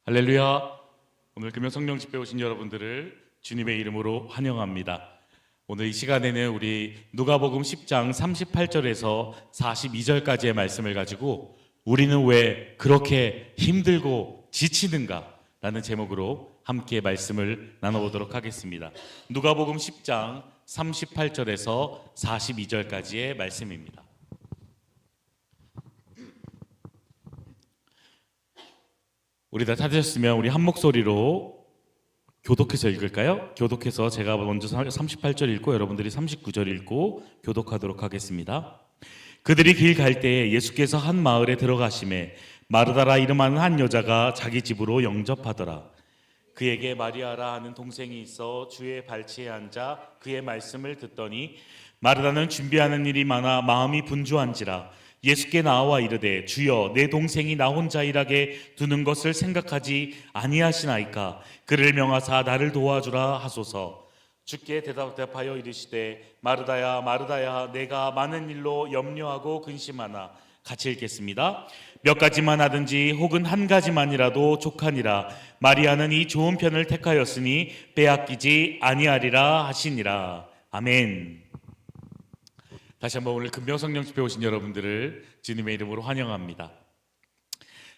할렐루야. 오늘 금요 성령 집회 오신 여러분들을 주님의 이름으로 환영합니다. 오늘 이 시간에는 우리 누가복음 10장 38절에서 42절까지의 말씀을 가지고 우리는 왜 그렇게 힘들고 지치는가 라는 제목으로 함께 말씀을 나눠보도록 하겠습니다. 누가복음 10장 38절에서 42절까지의 말씀입니다. 우리 다 찾으셨으면 우리 한 목소리로 교독해서 읽을까요? 교독해서 제가 먼저 38절 읽고 여러분들이 39절 읽고 교독하도록 하겠습니다. 그들이 길 갈 때에 예수께서 한 마을에 들어가심에 마르다라 이름하는 한 여자가 자기 집으로 영접하더라. 그에게 마리아라 하는 동생이 있어 주의 발치에 앉아 그의 말씀을 듣더니 마르다는 준비하는 일이 많아 마음이 분주한지라 예수께 나와 이르되 주여 내 동생이 나 혼자 일하게 두는 것을 생각하지 아니하시나이까. 그를 명하사 나를 도와주라 하소서. 주께 대답하여 이르시되 마르다야 마르다야 내가 많은 일로 염려하고 근심하나. 같이 읽겠습니다. 몇 가지만 하든지 혹은 한 가지만이라도 족하니라. 마리아는 이 좋은 편을 택하였으니 빼앗기지 아니하리라 하시니라. 아멘. 다시 한번 오늘 금요 성령 집회 오신 여러분들을 주님의 이름으로 환영합니다.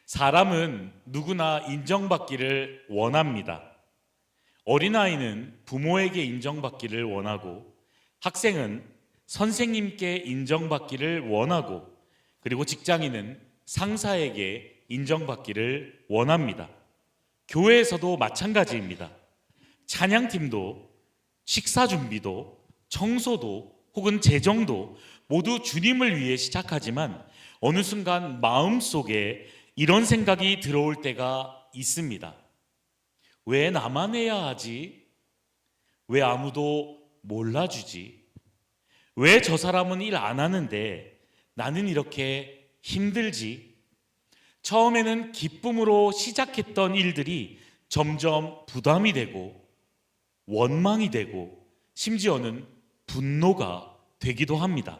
사람은 누구나 인정받기를 원합니다. 어린아이는 부모에게 인정받기를 원하고, 학생은 선생님께 인정받기를 원하고, 그리고 직장인은 상사에게 인정받기를 원합니다. 교회에서도 마찬가지입니다. 찬양팀도, 식사 준비도, 청소도, 혹은 재정도 모두 주님을 위해 시작하지만 어느 순간 마음속에 이런 생각이 들어올 때가 있습니다. 왜 나만 해야 하지? 왜 아무도 몰라주지? 왜 저 사람은 일 안 하는데 나는 이렇게 힘들지? 처음에는 기쁨으로 시작했던 일들이 점점 부담이 되고 원망이 되고 심지어는 분노가 되기도 합니다.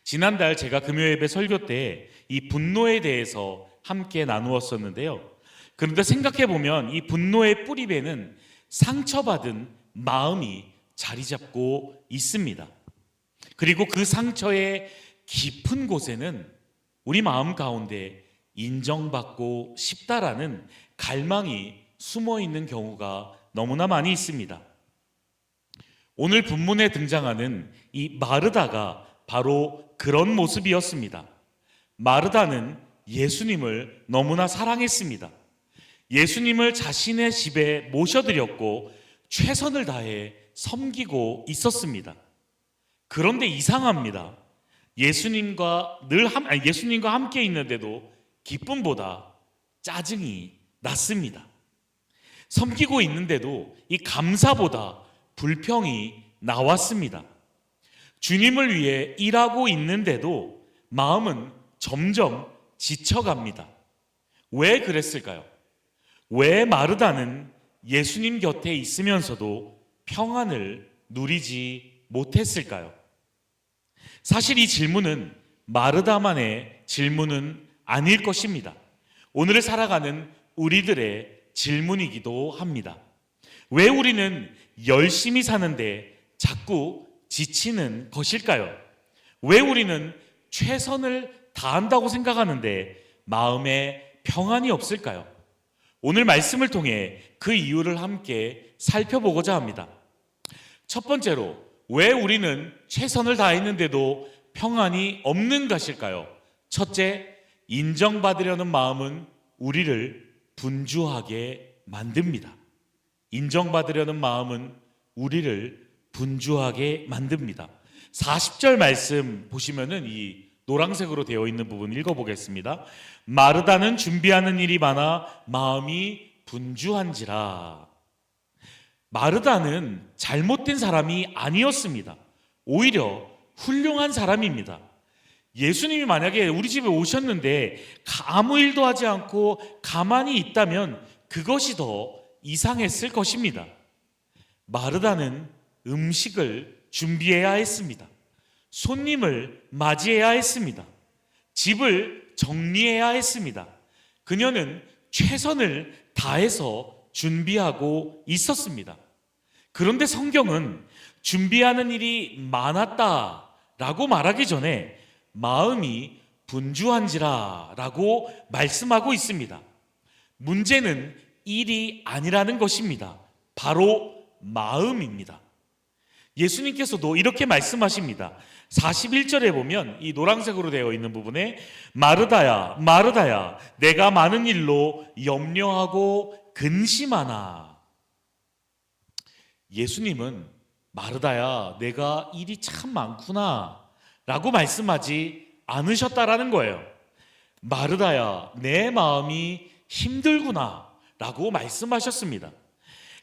지난달 제가 금요예배 설교 때 이 분노에 대해서 함께 나누었었는데요. 그런데 생각해보면 이 분노의 뿌리배는 상처받은 마음이 자리 잡고 있습니다. 그리고 그 상처의 깊은 곳에는 우리 마음 가운데 인정받고 싶다라는 갈망이 숨어 있는 경우가 너무나 많이 있습니다. 오늘 본문에 등장하는 이 마르다가 바로 그런 모습이었습니다. 마르다는 예수님을 너무나 사랑했습니다. 예수님을 자신의 집에 모셔드렸고 최선을 다해 섬기고 있었습니다. 그런데 이상합니다. 예수님과 함께 있는데도 기쁨보다 짜증이 났습니다. 섬기고 있는데도 이 감사보다 불평이 나왔습니다. 주님을 위해 일하고 있는데도 마음은 점점 지쳐갑니다. 왜 그랬을까요? 왜 마르다는 예수님 곁에 있으면서도 평안을 누리지 못했을까요? 사실 이 질문은 마르다만의 질문은 아닐 것입니다. 오늘을 살아가는 우리들의 질문이기도 합니다. 왜 우리는 열심히 사는데 자꾸 지치는 것일까요? 왜 우리는 최선을 다한다고 생각하는데 마음에 평안이 없을까요? 오늘 말씀을 통해 그 이유를 함께 살펴보고자 합니다. 첫 번째로, 왜 우리는 최선을 다했는데도 평안이 없는 것일까요? 첫째, 인정받으려는 마음은 우리를 분주하게 만듭니다. 인정받으려는 마음은 우리를 분주하게 만듭니다. 40절 말씀 보시면은 이 노란색으로 되어 있는 부분 읽어보겠습니다. 마르다는 준비하는 일이 많아 마음이 분주한지라. 마르다는 잘못된 사람이 아니었습니다. 오히려 훌륭한 사람입니다. 예수님이 만약에 우리 집에 오셨는데 아무 일도 하지 않고 가만히 있다면 그것이 더 이상했을 것입니다. 마르다는 음식을 준비해야 했습니다. 손님을 맞이해야 했습니다. 집을 정리해야 했습니다. 그녀는 최선을 다해서 준비하고 있었습니다. 그런데 성경은 준비하는 일이 많았다라고 말하기 전에 마음이 분주한지라라고 말씀하고 있습니다. 문제는 일이 아니라는 것입니다. 바로 마음입니다. 예수님께서도 이렇게 말씀하십니다. 41절에 보면 이 노란색으로 되어 있는 부분에 마르다야 마르다야 내가 많은 일로 염려하고 근심하나. 예수님은 마르다야 내가 일이 참 많구나 라고 말씀하지 않으셨다라는 거예요. 마르다야 내 마음이 힘들구나 라고 말씀하셨습니다.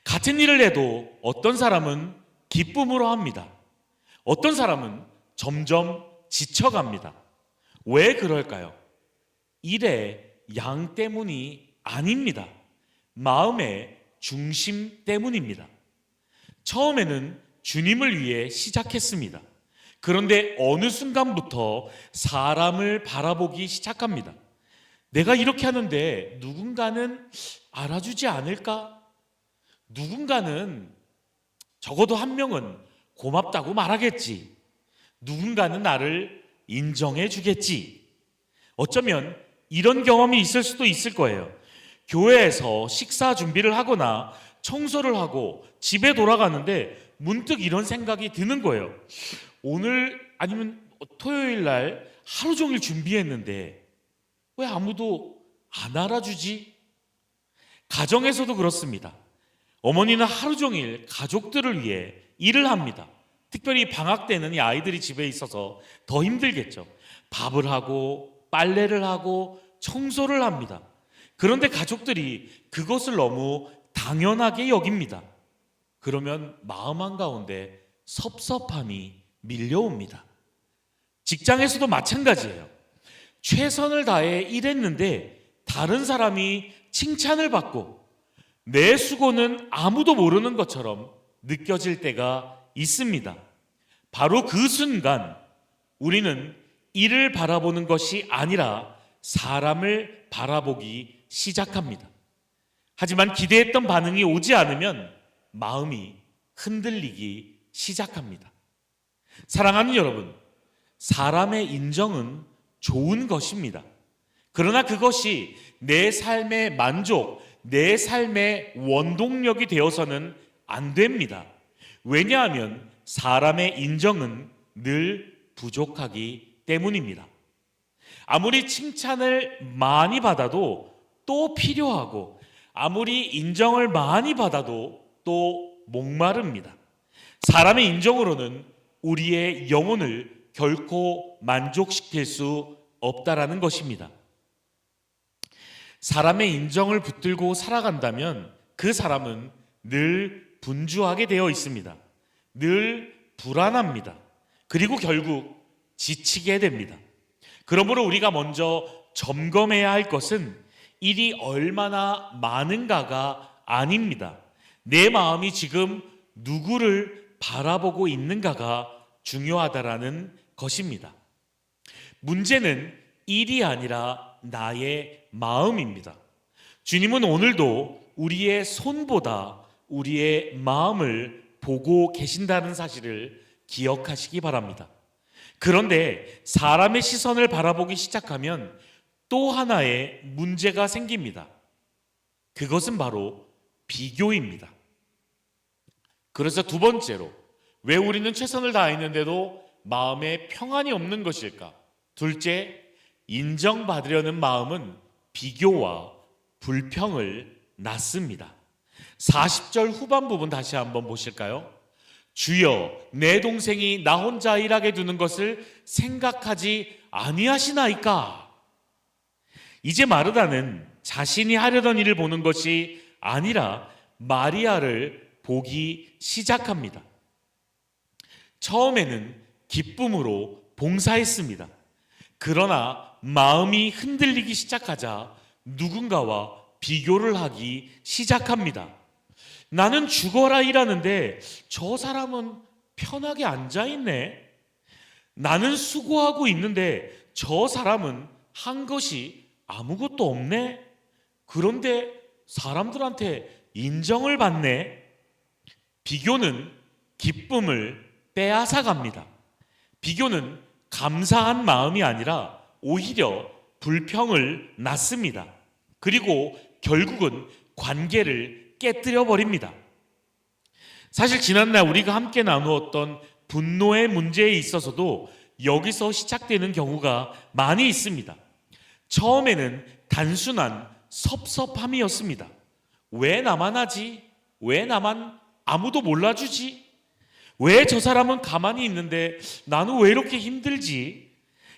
같은 일을 해도 어떤 사람은 기쁨으로 합니다. 어떤 사람은 점점 지쳐갑니다. 왜 그럴까요? 일의 양 때문이 아닙니다. 마음의 중심 때문입니다. 처음에는 주님을 위해 시작했습니다. 그런데 어느 순간부터 사람을 바라보기 시작합니다. 내가 이렇게 하는데 누군가는 알아주지 않을까? 누군가는 적어도 한 명은 고맙다고 말하겠지. 누군가는 나를 인정해 주겠지. 어쩌면 이런 경험이 있을 수도 있을 거예요. 교회에서 식사 준비를 하거나 청소를 하고 집에 돌아가는데 문득 이런 생각이 드는 거예요. 오늘 아니면 토요일 날 하루 종일 준비했는데 왜 아무도 안 알아주지? 가정에서도 그렇습니다. 어머니는 하루 종일 가족들을 위해 일을 합니다. 특별히 방학 때는 이 아이들이 집에 있어서 더 힘들겠죠. 밥을 하고 빨래를 하고 청소를 합니다. 그런데 가족들이 그것을 너무 당연하게 여깁니다. 그러면 마음 한가운데 섭섭함이 밀려옵니다. 직장에서도 마찬가지예요. 최선을 다해 일했는데 다른 사람이 칭찬을 받고 내 수고는 아무도 모르는 것처럼 느껴질 때가 있습니다. 바로 그 순간 우리는 이를 바라보는 것이 아니라 사람을 바라보기 시작합니다. 하지만 기대했던 반응이 오지 않으면 마음이 흔들리기 시작합니다. 사랑하는 여러분, 사람의 인정은 좋은 것입니다. 그러나 그것이 내 삶의 만족, 내 삶의 원동력이 되어서는 안 됩니다. 왜냐하면 사람의 인정은 늘 부족하기 때문입니다. 아무리 칭찬을 많이 받아도 또 필요하고 아무리 인정을 많이 받아도 또 목마릅니다. 사람의 인정으로는 우리의 영혼을 결코 만족시킬 수 없다라는 것입니다. 사람의 인정을 붙들고 살아간다면 그 사람은 늘 분주하게 되어 있습니다. 늘 불안합니다. 그리고 결국 지치게 됩니다. 그러므로 우리가 먼저 점검해야 할 것은 일이 얼마나 많은가가 아닙니다. 내 마음이 지금 누구를 바라보고 있는가가 중요하다라는 것입니다. 문제는 일이 아니라 나의 마음입니다. 주님은 오늘도 우리의 손보다 우리의 마음을 보고 계신다는 사실을 기억하시기 바랍니다. 그런데 사람의 시선을 바라보기 시작하면 또 하나의 문제가 생깁니다. 그것은 바로 비교입니다. 그래서 두 번째로, 왜 우리는 최선을 다했는데도 마음에 평안이 없는 것일까? 둘째, 인정받으려는 마음은 비교와 불평을 낳습니다. 40절 후반 부분 다시 한번 보실까요? 주여, 내 동생이 나 혼자 일하게 두는 것을 생각하지 아니하시나이까? 이제 마르다는 자신이 하려던 일을 보는 것이 아니라 마리아를 보기 시작합니다. 처음에는 기쁨으로 봉사했습니다. 그러나 마음이 흔들리기 시작하자 누군가와 비교를 하기 시작합니다. 나는 죽어라 일하는데 저 사람은 편하게 앉아있네. 나는 수고하고 있는데 저 사람은 한 것이 아무것도 없네. 그런데 사람들한테 인정을 받네. 비교는 기쁨을 빼앗아갑니다. 비교는 감사한 마음이 아니라 오히려 불평을 낳습니다. 그리고 결국은 관계를 깨뜨려 버립니다. 사실 지난날 우리가 함께 나누었던 분노의 문제에 있어서도 여기서 시작되는 경우가 많이 있습니다. 처음에는 단순한 섭섭함이었습니다. 왜 나만 하지? 왜 나만 아무도 몰라주지? 왜 저 사람은 가만히 있는데 나는 왜 이렇게 힘들지?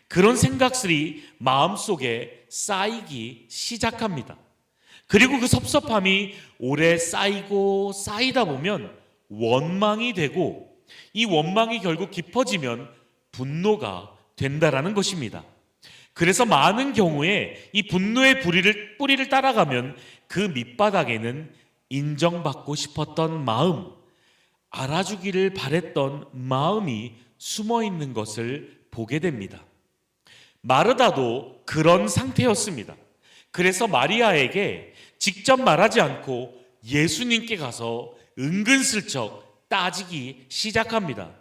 그런 생각들이 마음속에 쌓이기 시작합니다. 그리고 그 섭섭함이 오래 쌓이고 쌓이다 보면 원망이 되고, 이 원망이 결국 깊어지면 분노가 된다라는 것입니다. 그래서 많은 경우에 이 분노의 뿌리를 따라가면 그 밑바닥에는 인정받고 싶었던 마음, 알아주기를 바랬던 마음이 숨어 있는 것을 보게 됩니다. 마르다도 그런 상태였습니다. 그래서 마리아에게 직접 말하지 않고 예수님께 가서 은근슬쩍 따지기 시작합니다.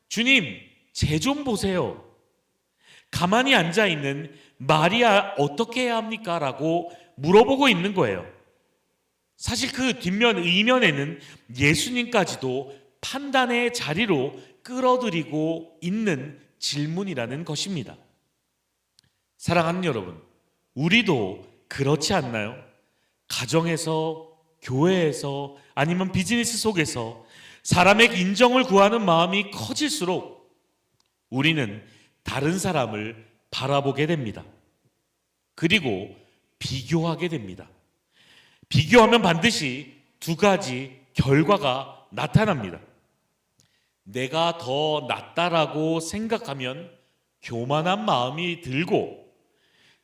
주님, 쟤 좀 보세요. 가만히 앉아있는 마리아 어떻게 해야 합니까? 라고 물어보고 있는 거예요. 사실 그 이면에는 예수님까지도 판단의 자리로 끌어들이고 있는 질문이라는 것입니다. 사랑하는 여러분, 우리도 그렇지 않나요? 가정에서, 교회에서, 아니면 비즈니스 속에서 사람의 인정을 구하는 마음이 커질수록 우리는 다른 사람을 바라보게 됩니다. 그리고 비교하게 됩니다. 비교하면 반드시 두 가지 결과가 나타납니다. 내가 더 낫다라고 생각하면 교만한 마음이 들고,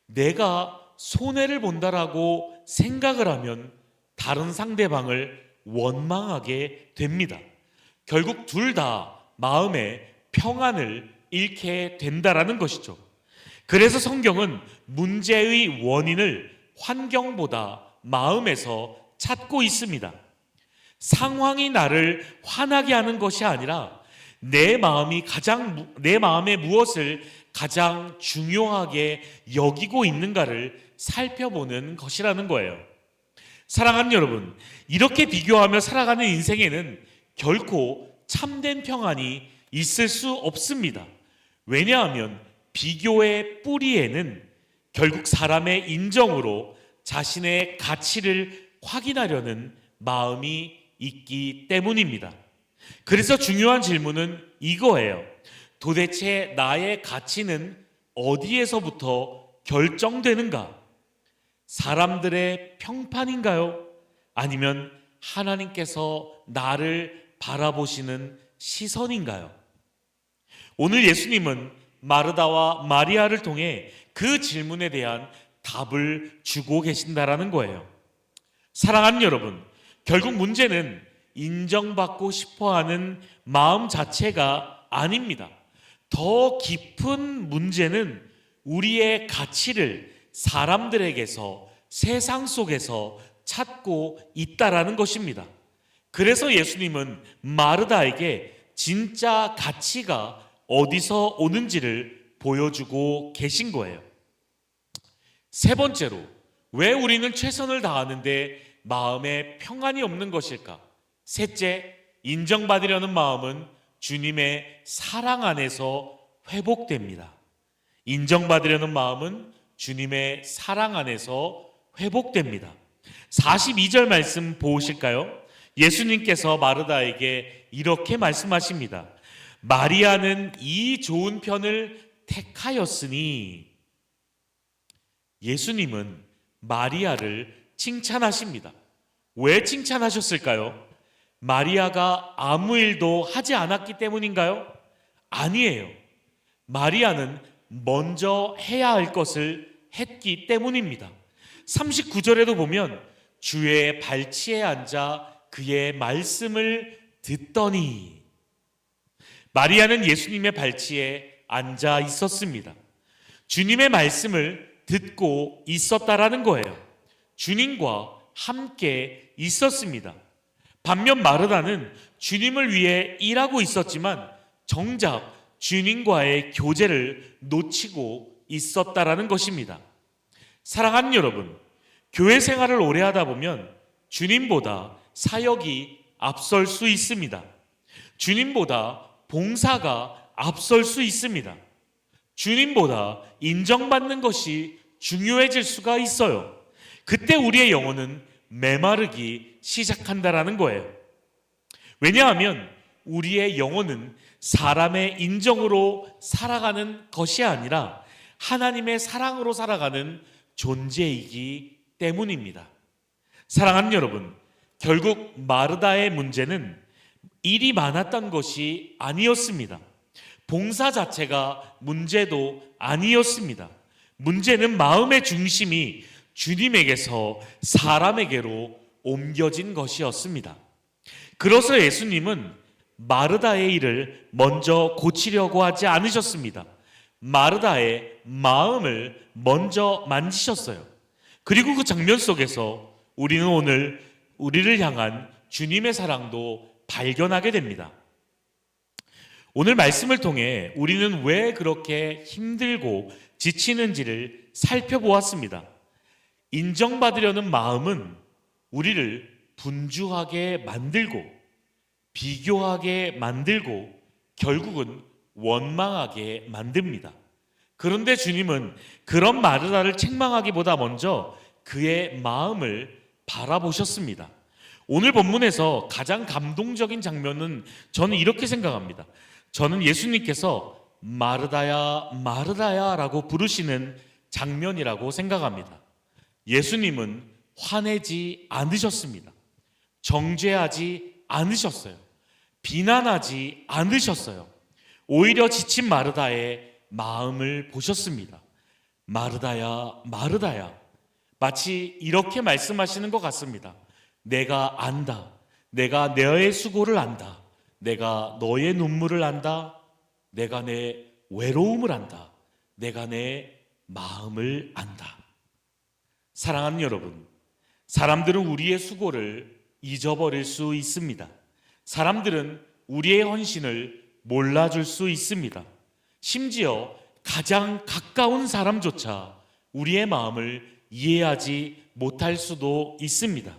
내가 손해를 본다라고 생각을 하면 다른 상대방을 원망하게 됩니다. 결국 둘 다 마음의 평안을 잃게 된다라는 것이죠. 그래서 성경은 문제의 원인을 환경보다 마음에서 찾고 있습니다. 상황이 나를 화나게 하는 것이 아니라 내 마음에 무엇을 가장 중요하게 여기고 있는가를 살펴보는 것이라는 거예요. 사랑하는 여러분, 이렇게 비교하며 살아가는 인생에는 결코 참된 평안이 있을 수 없습니다. 왜냐하면 비교의 뿌리에는 결국 사람의 인정으로 자신의 가치를 확인하려는 마음이 있기 때문입니다. 그래서 중요한 질문은 이거예요. 도대체 나의 가치는 어디에서부터 결정되는가? 사람들의 평판인가요? 아니면 하나님께서 나를 바라보시는 시선인가요? 오늘 예수님은 마르다와 마리아를 통해 그 질문에 대한 답을 주고 계신다라는 거예요. 사랑하는 여러분, 결국 문제는 인정받고 싶어하는 마음 자체가 아닙니다. 더 깊은 문제는 우리의 가치를 사람들에게서, 세상 속에서 찾고 있다라는 것입니다. 그래서 예수님은 마르다에게 진짜 가치가 어디서 오는지를 보여주고 계신 거예요. 세 번째로, 왜 우리는 최선을 다하는데 마음에 평안이 없는 것일까? 셋째, 인정받으려는 마음은 주님의 사랑 안에서 회복됩니다. 인정받으려는 마음은 주님의 사랑 안에서 회복됩니다. 42절 말씀 보실까요? 예수님께서 마르다에게 이렇게 말씀하십니다. 마리아는 이 좋은 편을 택하였으니. 예수님은 마리아를 칭찬하십니다. 왜 칭찬하셨을까요? 마리아가 아무 일도 하지 않았기 때문인가요? 아니에요. 마리아는 먼저 해야 할 것을 했기 때문입니다. 39절에도 보면 주의 발치에 앉아 그의 말씀을 듣더니. 마리아는 예수님의 발치에 앉아 있었습니다. 주님의 말씀을 듣고 있었다라는 거예요. 주님과 함께 있었습니다. 반면 마르다는 주님을 위해 일하고 있었지만 정작 주님과의 교제를 놓치고 있었다라는 것입니다. 사랑하는 여러분, 교회 생활을 오래 하다 보면 주님보다 사역이 앞설 수 있습니다. 주님보다 봉사가 앞설 수 있습니다. 주님보다 인정받는 것이 중요해질 수가 있어요. 그때 우리의 영혼은 메마르기 시작한다라는 거예요. 왜냐하면 우리의 영혼은 사람의 인정으로 살아가는 것이 아니라 하나님의 사랑으로 살아가는 존재이기 때문입니다. 사랑하는 여러분, 결국 마르다의 문제는 일이 많았던 것이 아니었습니다. 봉사 자체가 문제도 아니었습니다. 문제는 마음의 중심이 주님에게서 사람에게로 옮겨진 것이었습니다. 그래서 예수님은 마르다의 일을 먼저 고치려고 하지 않으셨습니다. 마르다의 마음을 먼저 만지셨어요. 그리고 그 장면 속에서 우리는 오늘 우리를 향한 주님의 사랑도 발견하게 됩니다. 오늘 말씀을 통해 우리는 왜 그렇게 힘들고 지치는지를 살펴보았습니다. 인정받으려는 마음은 우리를 분주하게 만들고 비교하게 만들고 결국은 원망하게 만듭니다. 그런데 주님은 그런 마르다를 책망하기보다 먼저 그의 마음을 바라보셨습니다. 오늘 본문에서 가장 감동적인 장면은 저는 이렇게 생각합니다. 저는 예수님께서 마르다야 마르다야 라고 부르시는 장면이라고 생각합니다. 예수님은 화내지 않으셨습니다. 정죄하지 않으셨어요. 비난하지 않으셨어요. 오히려 지친 마르다의 마음을 보셨습니다. 마르다야 마르다야, 마치 이렇게 말씀하시는 것 같습니다. 내가 안다. 내가 너의 수고를 안다. 내가 너의 눈물을 안다. 내가 내 외로움을 안다. 내가 내 마음을 안다. 사랑하는 여러분, 사람들은 우리의 수고를 잊어버릴 수 있습니다. 사람들은 우리의 헌신을 몰라줄 수 있습니다. 심지어 가장 가까운 사람조차 우리의 마음을 이해하지 못할 수도 있습니다.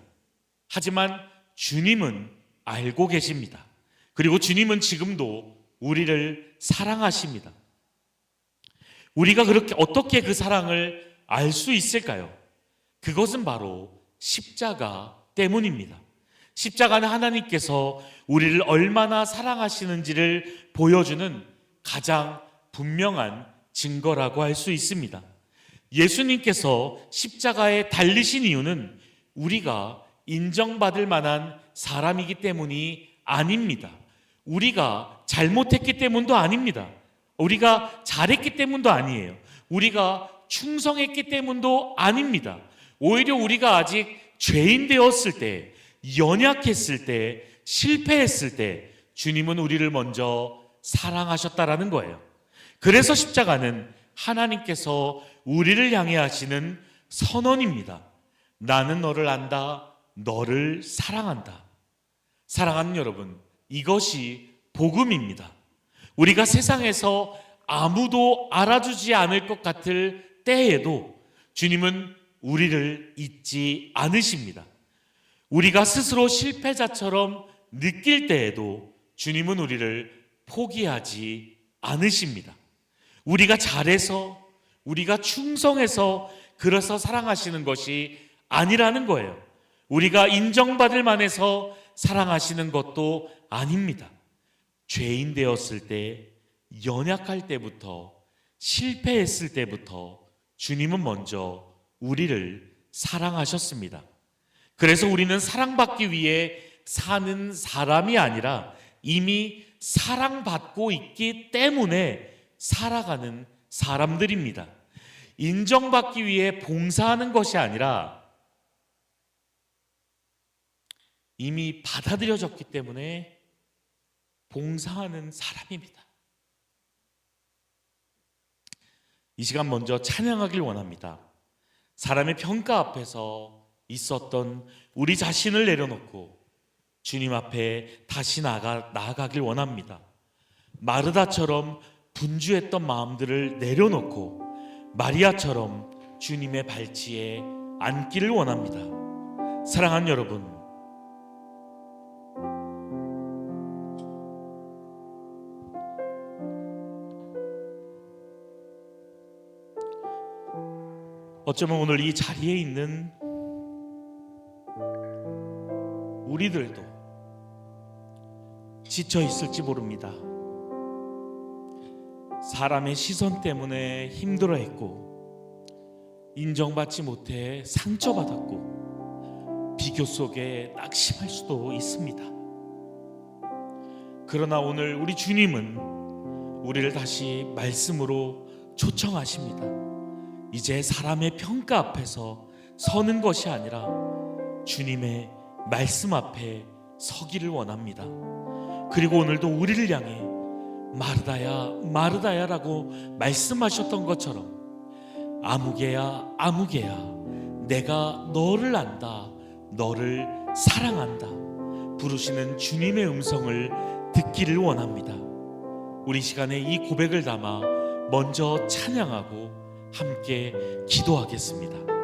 하지만 주님은 알고 계십니다. 그리고 주님은 지금도 우리를 사랑하십니다. 우리가 그렇게 어떻게 그 사랑을 알 수 있을까요? 그것은 바로 십자가 때문입니다. 십자가는 하나님께서 우리를 얼마나 사랑하시는지를 보여주는 가장 분명한 증거라고 할 수 있습니다. 예수님께서 십자가에 달리신 이유는 우리가 인정받을 만한 사람이기 때문이 아닙니다. 우리가 잘못했기 때문도 아닙니다. 우리가 잘했기 때문도 아니에요. 우리가 충성했기 때문도 아닙니다. 오히려 우리가 아직 죄인 되었을 때, 연약했을 때, 실패했을 때 주님은 우리를 먼저 사랑하셨다라는 거예요. 그래서 십자가는 하나님께서 우리를 향해 하시는 선언입니다. 나는 너를 안다. 너를 사랑한다. 사랑하는 여러분, 이것이 복음입니다. 우리가 세상에서 아무도 알아주지 않을 것 같을 때에도 주님은 우리를 잊지 않으십니다. 우리가 스스로 실패자처럼 느낄 때에도 주님은 우리를 포기하지 않으십니다. 우리가 잘해서, 우리가 충성해서 그래서 사랑하시는 것이 아니라는 거예요. 우리가 인정받을 만해서 사랑하시는 것도 아닙니다. 죄인 되었을 때, 연약할 때부터, 실패했을 때부터 주님은 먼저 우리를 사랑하셨습니다. 그래서 우리는 사랑받기 위해 사는 사람이 아니라 이미 사랑받고 있기 때문에 살아가는 사람들입니다. 인정받기 위해 봉사하는 것이 아니라 이미 받아들여졌기 때문에 봉사하는 사람입니다. 이 시간 먼저 찬양하길 원합니다. 사람의 평가 앞에서 있었던 우리 자신을 내려놓고 주님 앞에 다시 나아가길 원합니다. 마르다처럼 분주했던 마음들을 내려놓고 마리아처럼 주님의 발치에 앉기를 원합니다. 사랑하는 여러분, 어쩌면 오늘 이 자리에 있는 우리들도 지쳐 있을지 모릅니다. 사람의 시선 때문에 힘들어했고, 인정받지 못해 상처받았고, 비교 속에 낙심할 수도 있습니다. 그러나 오늘 우리 주님은 우리를 다시 말씀으로 초청하십니다. 이제 사람의 평가 앞에서 서는 것이 아니라 주님의 말씀 앞에 서기를 원합니다. 그리고 오늘도 우리를 향해 마르다야 마르다야 라고 말씀하셨던 것처럼 아무개야 아무개야, 내가 너를 안다, 너를 사랑한다 부르시는 주님의 음성을 듣기를 원합니다. 우리 시간에 이 고백을 담아 먼저 찬양하고 함께 기도하겠습니다.